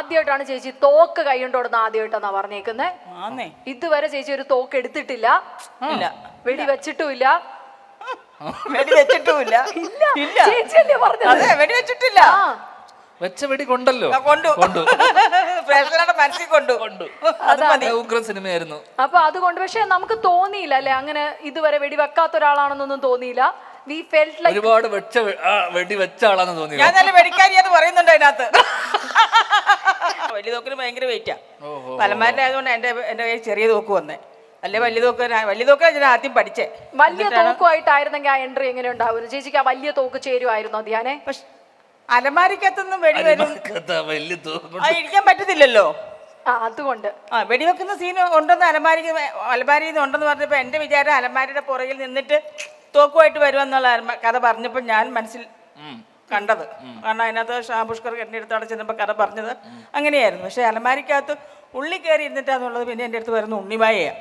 ആദ്യമായിട്ടാണ് ചേച്ചി തോക്ക് കൈകൊണ്ടോടുന്ന ആദ്യമായിട്ടാന്നാ പറഞ്ഞേക്കുന്നത്. ഇതുവരെ ചേച്ചി ഒരു തോക്ക് എടുത്തിട്ടില്ല, വെടി വെച്ചിട്ടുമില്ല. വെടി വെച്ചിട്ടുമില്ല. ചേച്ചിയല്ലേ പറഞ്ഞത്? വെടി വെച്ചിട്ടില്ല. വെച്ച വെടി കൊണ്ടല്ലോ, ഉഗ്ര സിനിമയായിരുന്നു. അപ്പൊ അതുകൊണ്ട് പക്ഷെ നമുക്ക് തോന്നിയില്ല അല്ലെ, അങ്ങനെ ഇതുവരെ വെടിവെക്കാത്ത ഒരാളാണെന്നൊന്നും തോന്നിയില്ല. വി ഫെൽറ്റ് ലൈക്ക് ഒരുപാട് വെടി വെച്ച ആളാന്ന് തോന്നി. ഞാൻ നല്ല വെടിക്കാരിയാന്ന് പറയുന്നുണ്ട് അതിനകത്ത്. വലിയ തോക്കിന് ഭയങ്കര വെയിറ്റാ. പലമാരുടെ ആയതുകൊണ്ട് എന്റെ കയ്യിൽ ചെറിയ തോക്ക് വന്നേ. അല്ലെ വലിയ തോക്ക് ഞാൻ ആദ്യം പഠിച്ചേ. വലിയ തോക്കുമായിട്ടായിരുന്നെങ്കിൽ ആ എൻട്രി എങ്ങനെ ഉണ്ടാവും ചേച്ചിക്ക്? ആ വലിയ തോക്ക് ചേരുമായിരുന്നു ധ്യാനെ? അലമാരിക്കകത്തൊന്നും വെടി വരും, ഇരിക്കാൻ പറ്റത്തില്ലല്ലോ. അതുകൊണ്ട് വെടിവെക്കുന്ന സീൻ ഉണ്ടെന്ന് അലമാരിയിൽ നിന്ന് ഉണ്ടെന്ന് പറഞ്ഞപ്പോ എന്റെ വിചാരം അലമാരിയുടെ പുറകിൽ നിന്നിട്ട് തോക്കുമായിട്ട് വരുമെന്നുള്ള കഥ പറഞ്ഞപ്പോ ഞാൻ മനസ്സിൽ കണ്ടത്. കാരണം അതിനകത്ത് ഷാപുഷ്കർ എന്റെ അടുത്ത് അവിടെ ചെന്നപ്പോ കഥ പറഞ്ഞത് അങ്ങനെയായിരുന്നു. പക്ഷെ അലമാരിക്കകത്ത് ഉള്ളി കയറി ഇരുന്നിട്ടാന്നുള്ളത് പിന്നെ എന്റെ അടുത്ത് വരുന്ന ഉണ്ണിമായയാ.